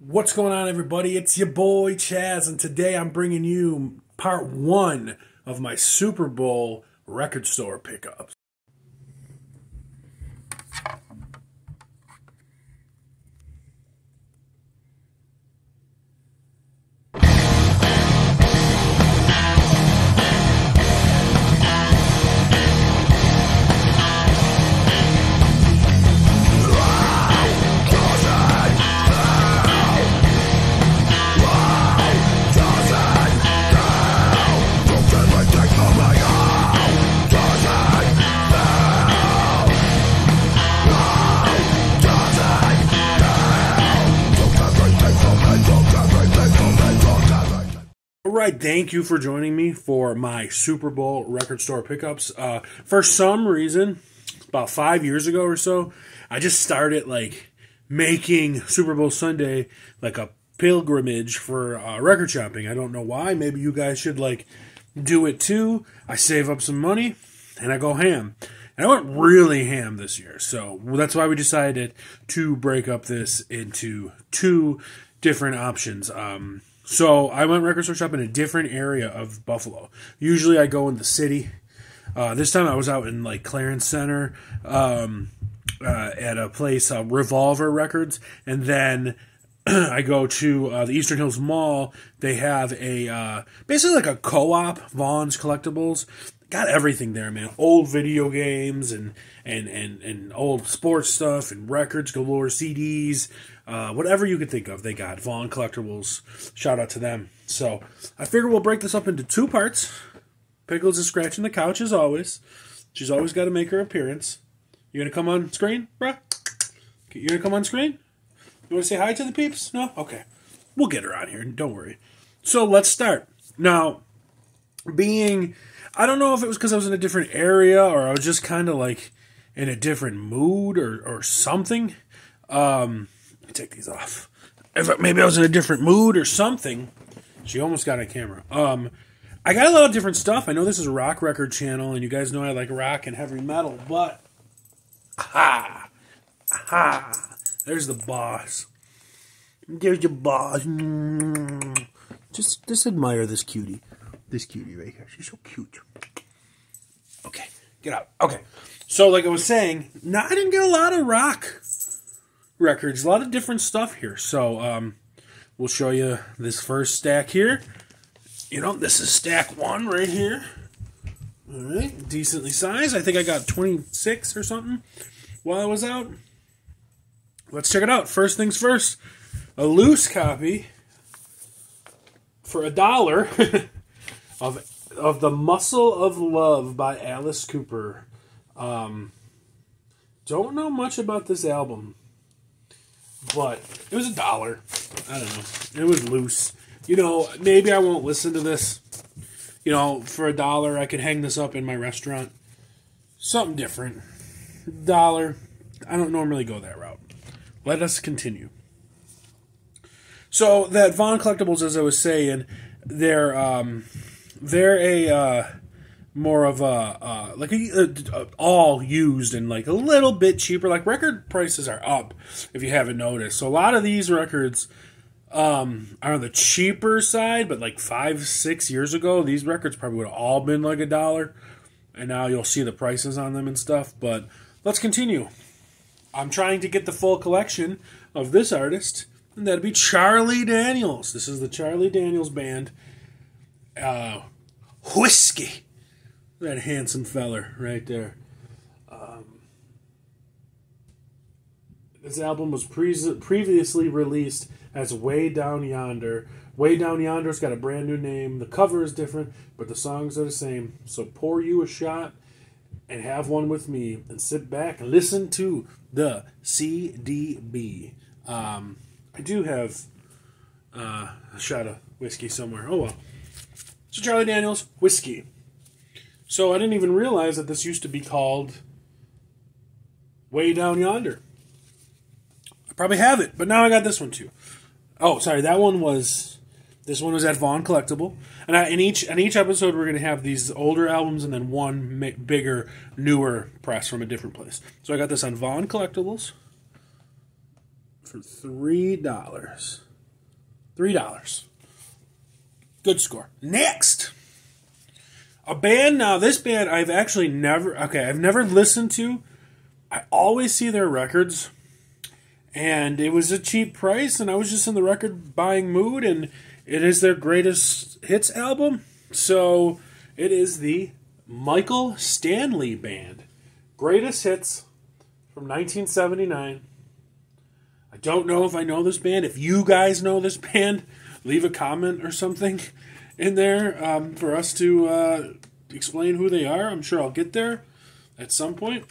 What's going on, everybody? It's your boy Chazz, and today I'm bringing you part one of my Super Bowl record store pickups. Alright, thank you for joining me for my Super Bowl record store pickups. For some reason, about 5 years ago or so, I just started making Super Bowl Sunday like a pilgrimage for record shopping. I don't know why. Maybe you guys should do it too. I save up some money and I go ham. And I went really ham this year, so that's why we decided to break up this into two different options. So I went record store shopping in a different area of Buffalo. Usually I go in the city. This time I was out in Clarence Center at a place, Revolver Records, and then I go to the Eastern Hills Mall. They have a basically like a co-op, Vaughn's Collectibles. Got everything there, man. Old video games and old sports stuff and records galore, CDs, whatever you could think of, they got. Vaughn Collectibles. Shout out to them. So I figure we'll break this up into two parts. Pickles is scratching the couch as always. She's always got to make her appearance. You gonna come on screen, bruh? You gonna come on screen? You want to say hi to the peeps? No? Okay. We'll get her on here. Don't worry. So let's start. Now, I don't know if it was because I was in a different area or I was just kind of in a different mood or something. Let me take these off. Maybe I was in a different mood or something. She almost got a camera. I got a lot of different stuff. I know this is a rock record channel, and you guys know I like rock and heavy metal, but there's the boss. There's your boss. Just admire this cutie. This cutie right here. She's so cute. Okay, get out. Okay. So like I was saying, I didn't get a lot of rock records. A lot of different stuff here. So we'll show you this first stack here. This is stack one right here. All right. Decently sized. I think I got 26 or something while I was out. Let's check it out. First things first. A loose copy for $1 of The Muscle of Love by Alice Cooper. Don't know much about this album, but it was $1. I don't know. It was loose. Maybe I won't listen to this. For $1, I could hang this up in my restaurant. Something different. $1. I don't normally go that route. Let us continue. So that Vaughn Collectibles, as I was saying, they're a more of a all used and a little bit cheaper. Record prices are up, if you haven't noticed. So a lot of these records are on the cheaper side, but 5-6 years ago, these records probably would have all been $1, and now you'll see the prices on them and stuff. But let's continue. I'm trying to get the full collection of this artist, and that'd be Charlie Daniels. This is the Charlie Daniels Band. Whiskey. That handsome feller right there. This album was previously released as Way Down Yonder. Way Down Yonder's got a brand new name. The cover is different, but the songs are the same. So pour you a shot and have one with me and sit back and listen to the CDB. I do have a shot of whiskey somewhere. Oh, well. So Charlie Daniels, Whiskey. So I didn't even realize that this used to be called Way Down Yonder. I probably have it, but now I got this one too. Oh, sorry, this one was at Vaughn Collectible. And in each episode, we're going to have these older albums and then one bigger, newer press from a different place. So I got this on Vaughn Collectibles for $3. $3. Good score. Next, a band. Now, this band I've actually I've never listened to. I always see their records, and it was a cheap price, and I was just in the record buying mood, and it is their greatest hits album. So it is the Michael Stanley Band. Greatest hits from 1979. I don't know if I know this band. If you guys know this band, leave a comment or something in there for us to explain who they are. I'm sure I'll get there at some point.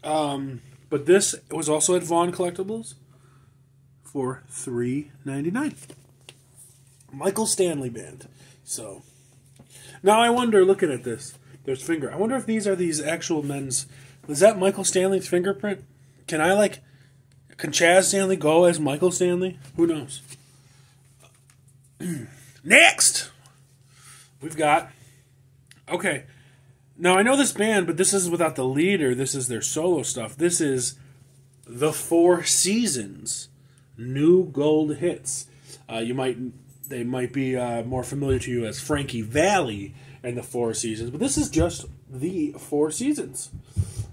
But this was also at Vaughn Collectibles for $3.99. Michael Stanley Band. So now I wonder, looking at this, there's finger. I wonder if these are these actual men's. Is that Michael Stanley's fingerprint? Can Chazz Stanley go as Michael Stanley? Who knows? Next, we've got. Okay, now I know this band, but this is without the leader. This is their solo stuff. This is the Four Seasons, New Gold Hits. They might be more familiar to you as Frankie Valli and the Four Seasons, but this is just the Four Seasons.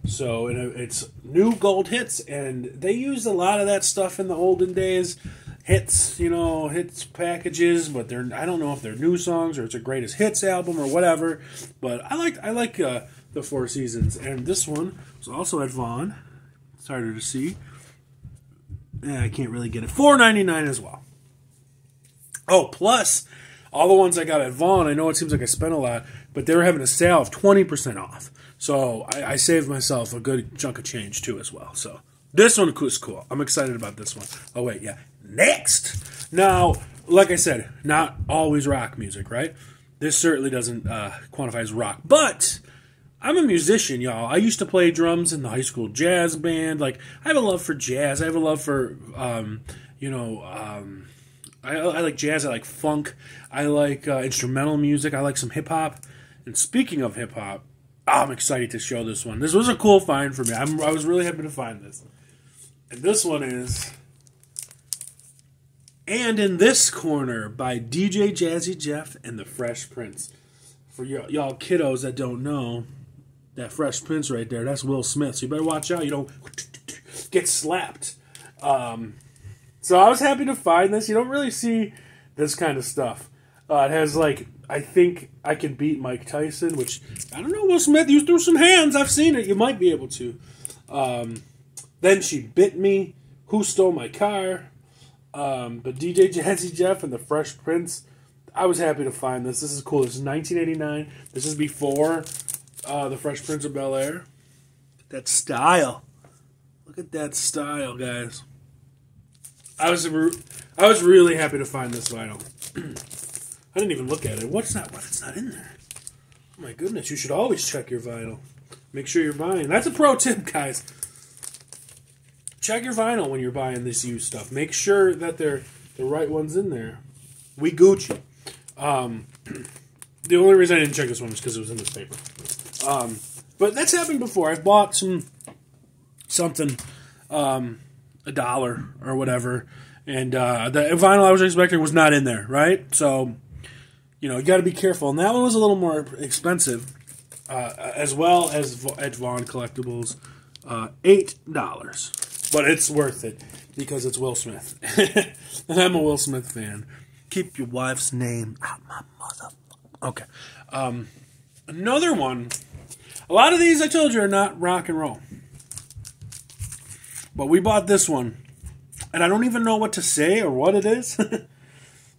So it's new gold hits, and they used a lot of that stuff in the olden days. Hits, hits packages, but I don't know if they're new songs or it's a greatest hits album or whatever. But I like the Four Seasons, and this one was also at Vaughn. It's harder to see. I can't really get it. $4.99 as well. Oh, plus all the ones I got at Vaughn. I know it seems like I spent a lot, but they were having a sale of 20% off. So I saved myself a good chunk of change too as well. So this one is cool. I'm excited about this one. Oh wait, yeah. Next. Now, like I said, not always rock music, right? This certainly doesn't quantify as rock. But I'm a musician, y'all. I used to play drums in the high school jazz band. Like, I have a love for jazz. I have a love for, I like jazz. I like funk. I like instrumental music. I like some hip-hop. And speaking of hip-hop, I'm excited to show this one. This was a cool find for me. I was really happy to find this. And this one is And in This Corner by DJ Jazzy Jeff and the Fresh Prince. For y'all kiddos that don't know, that Fresh Prince right there, that's Will Smith. So you better watch out you don't get slapped. So I was happy to find this. You don't really see this kind of stuff. It has, like, I Think I Can Beat Mike Tyson, which, I don't know, Will Smith, you threw some hands. I've seen it. You might be able to. Then She Bit Me, Who Stole My Car? But DJ Jazzy Jeff and the Fresh Prince, I was happy to find this. This is cool. This is 1989. This is before the Fresh Prince of Bel-Air. That style. Look at that style, guys. I was really happy to find this vinyl. I didn't even look at it. What? It's not in there. Oh my goodness! You should always check your vinyl. Make sure you're buying. That's a pro tip, guys. Check your vinyl when you're buying this used stuff. Make sure that they're the right ones in there. We Gucci. The only reason I didn't check this one was because it was in this paper. But that's happened before. I've bought something. $1 or whatever, and the vinyl I was expecting was not in there, right? So, you got to be careful. And that one was a little more expensive, as well as at Vaughn Collectibles, $8. But it's worth it because it's Will Smith, and I'm a Will Smith fan. Keep your wife's name out my mother. Okay, another one. A lot of these I told you are not rock and roll. But we bought this one, and I don't even know what to say or what it is,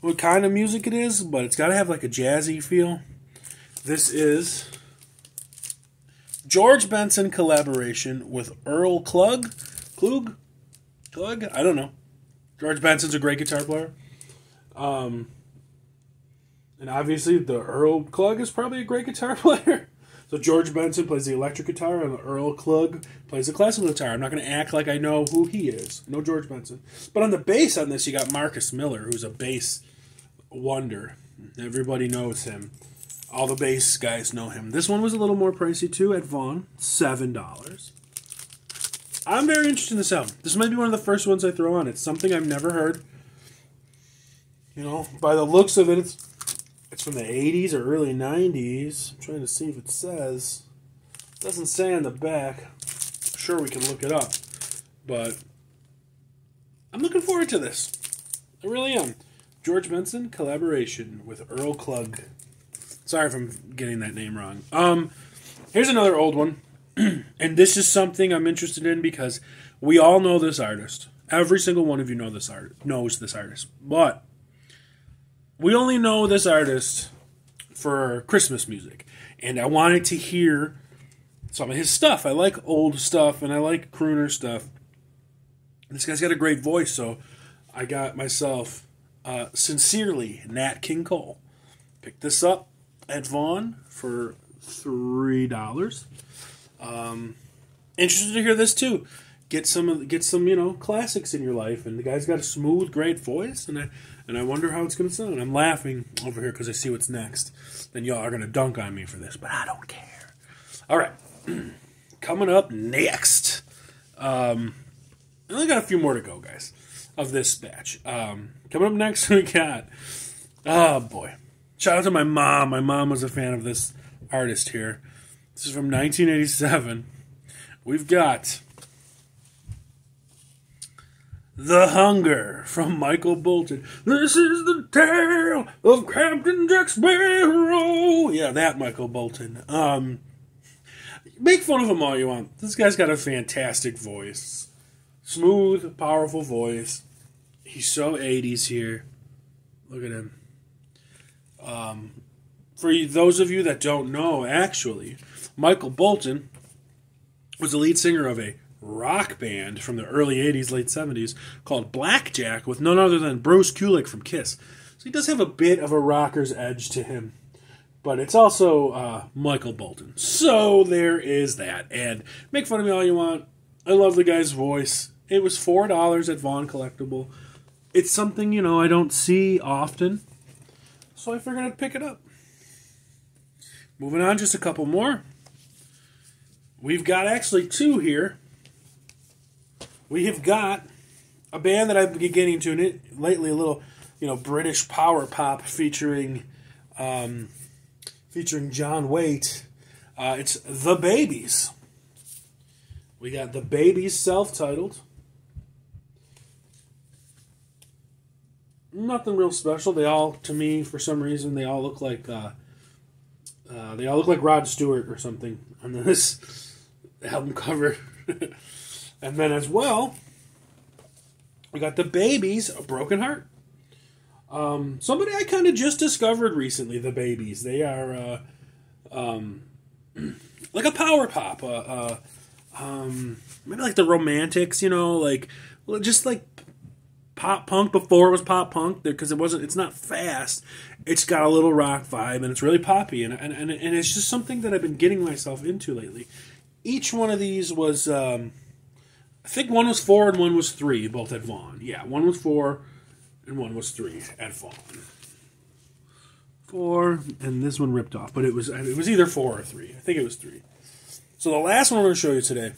what kind of music it is, but it's got to have like a jazzy feel. This is George Benson collaboration with Earl Klugh? I don't know. George Benson's a great guitar player. And obviously the Earl Klugh is probably a great guitar player. So George Benson plays the electric guitar, and Earl Klugh plays the classical guitar. I'm not going to act like I know who he is. No George Benson. But on the bass on this, you got Marcus Miller, who's a bass wonder. Everybody knows him. All the bass guys know him. This one was a little more pricey, too, at Vaughn. $7. I'm very interested in this album. This might be one of the first ones I throw on. It's something I've never heard. You know, by the looks of it, it's from the 80s or early 90s. I'm trying to see if it says. It doesn't say on the back. Sure, we can look it up. But I'm looking forward to this. I really am. George Benson collaboration with Earl Klugh. Sorry if I'm getting that name wrong. Here's another old one. And this is something I'm interested in because we all know this artist. Every single one of you knows this artist. But we only know this artist for Christmas music. And I wanted to hear some of his stuff. I like old stuff and I like crooner stuff. This guy's got a great voice, so I got myself, sincerely, Nat King Cole. Picked this up at Vaughn for $3. Interested to hear this too. Get some, classics in your life. And the guy's got a smooth, great voice, and I wonder how it's going to sound. I'm laughing over here because I see what's next. Then y'all are going to dunk on me for this, but I don't care. All right, coming up next. I only got a few more to go, guys, of this batch. Coming up next, we got, oh boy, shout out to my mom. My mom was a fan of this artist here. This is from 1987. We've got The Hunger from Michael Bolton. This is the tale of Captain Jack Sparrow. Yeah, that Michael Bolton. Make fun of him all you want. This guy's got a fantastic voice. Smooth, powerful voice. He's so 80s here. Look at him. For those of you that don't know, actually, Michael Bolton was the lead singer of a rock band from the early 80s, late 70s called Blackjack with none other than Bruce Kulick from Kiss. So he does have a bit of a rocker's edge to him. But it's also Michael Bolton. So there is that. And make fun of me all you want. I love the guy's voice. It was $4 at Vaughn Collectible. It's something, I don't see often. So I figured I'd pick it up. Moving on, just a couple more. We've got actually two here. We have got a band that I've been getting to lately, a little, British power pop featuring John Waite. It's The Babies. We got The Babies self-titled. Nothing real special. They all, to me, for some reason, they all look like Rod Stewart or something on this album cover. And then as well, we got The Babies, A Broken Heart. Somebody I kind of just discovered recently, The Babies. They are like a power pop. Maybe like the Romantics, just like pop punk before it was pop punk, because it's not fast. It's got a little rock vibe and it's really poppy, and it's just something that I've been getting myself into lately. Each one of these was, I think one was 4 and one was 3, both at Vaughn. Yeah, one was 4 and one was 3 at Vaughn. 4, and this one ripped off, but it was either 4 or 3. I think it was 3. So the last one I'm going to show you today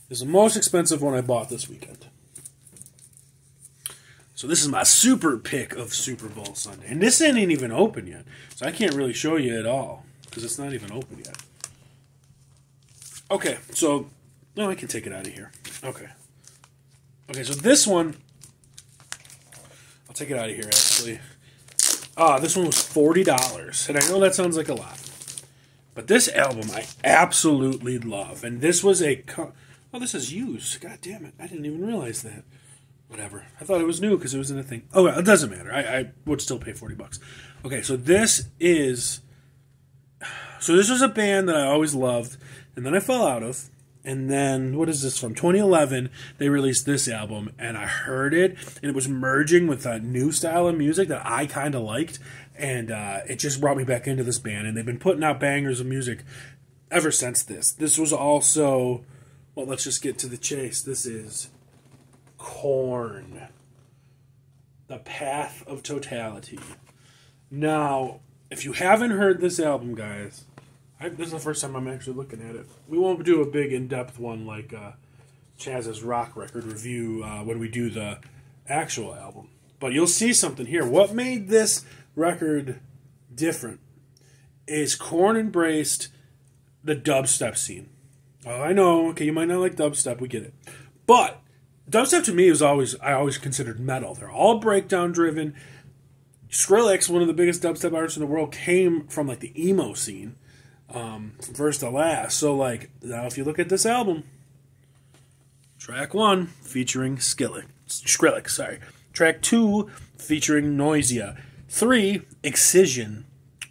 is the most expensive one I bought this weekend. So this is my super pick of Super Bowl Sunday. And this ain't even open yet. So I can't really show you at all, because it's not even open yet. Okay, so, no, I can take it out of here. Okay. Okay, so this one, I'll take it out of here, actually. This one was $40. And I know that sounds like a lot. But this album I absolutely love. And this was oh, this is used. God damn it. I didn't even realize that. Whatever. I thought it was new because it was in a thing. Oh, well, it doesn't matter. I would still pay $40. Okay, so this was a band that I always loved, and then I fell out of. And then, what is this from? 2011, they released this album, and I heard it, and it was merging with a new style of music that I kind of liked, and it just brought me back into this band, and they've been putting out bangers of music ever since this. This was also, well, let's just get to the chase. This is Korn, The Path of Totality. Now, if you haven't heard this album, guys, this is the first time I'm actually looking at it. We won't do a big in-depth one like Chazz's rock record review when we do the actual album. But you'll see something here. What made this record different is Korn embraced the dubstep scene. Oh, I know, okay, you might not like dubstep, we get it. But dubstep to me I always considered metal. They're all breakdown driven. Skrillex, one of the biggest dubstep artists in the world, came from like the emo scene, from first to last. So like, now if you look at this album, track 1 featuring Skrillex, sorry. Track 2 featuring Noisia. 3, Excision.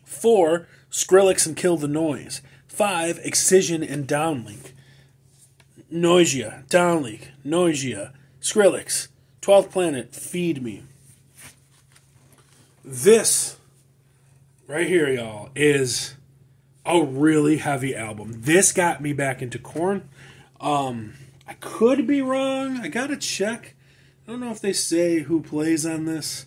4, Skrillex and Kill the Noise. 5, Excision and Downlink. Noisia, Downlink, Noisia, Skrillex, 12th Planet, Feed Me. This right here, y'all, is a really heavy album. This got me back into Korn. I could be wrong. I gotta check. I don't know if they say who plays on this.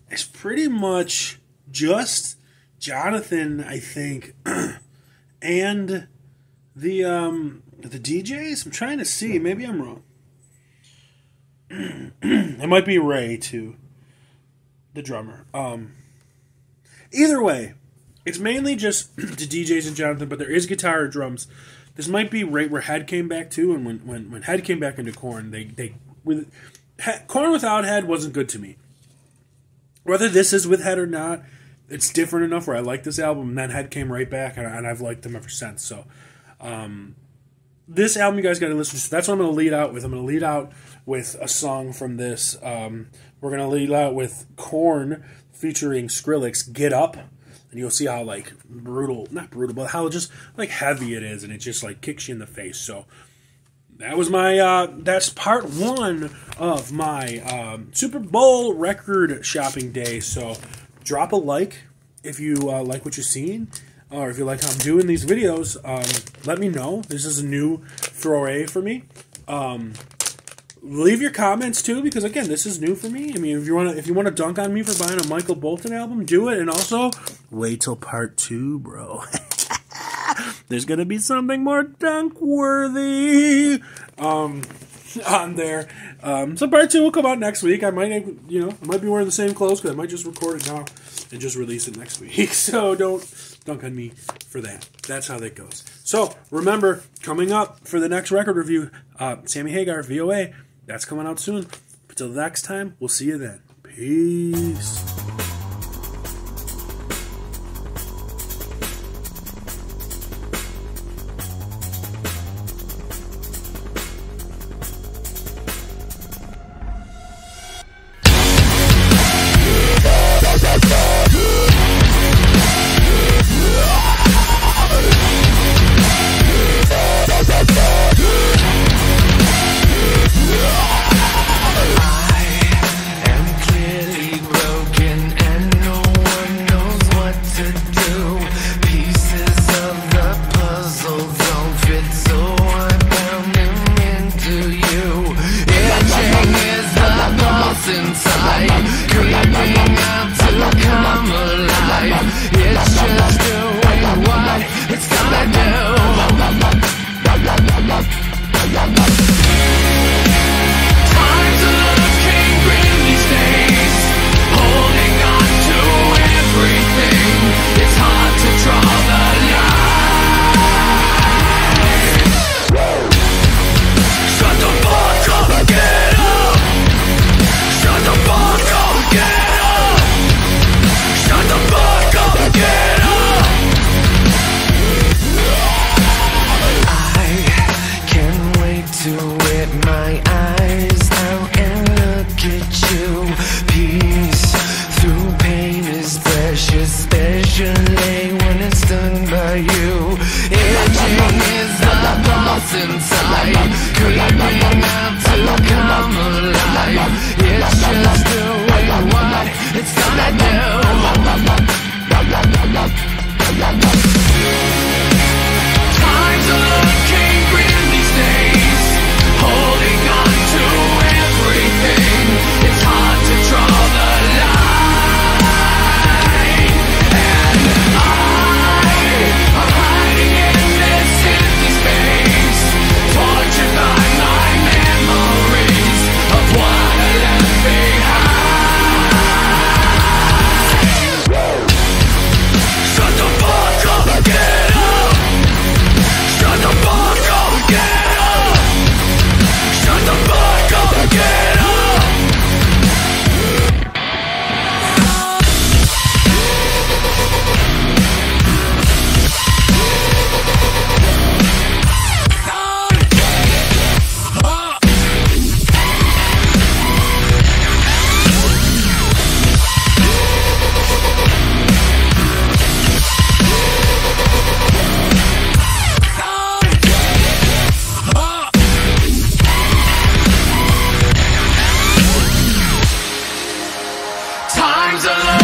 It's pretty much just Jonathan, I think, and the DJs. I'm trying to see. Maybe I'm wrong. It might be Ray too, the drummer. Either way, it's mainly just the DJs and Jonathan, but there is guitar or drums. This might be right where Head came back too, and when Head came back into Korn, Korn without Head wasn't good to me. Whether this is with Head or not, it's different enough where I like this album, and then Head came right back, and I've liked them ever since. So, this album you guys got to listen to. That's what I'm going to lead out with. I'm going to lead out with a song from this. We're going to lead out with Korn featuring Skrillex, Get Up. And you'll see how, like, not brutal, but how just, like, heavy it is, and it just, like, kicks you in the face. So, that was my, that's part 1 of my Super Bowl record shopping day. So, drop a like if you like what you're seeing, or if you like how I'm doing these videos. Let me know. This is a new throwaway for me. Leave your comments too, because again, this is new for me. I mean, if you want to dunk on me for buying a Michael Bolton album, do it. And also, wait till part 2, bro. There's gonna be something more dunk worthy on there. So part 2 will come out next week. I might be wearing the same clothes because I might just record it now and just release it next week. So don't dunk on me for that. That's how that goes. So remember, coming up for the next record review, Sammy Hagar, VOA. That's coming out soon. Until next time, we'll see you then. Peace. Shut dreams alone.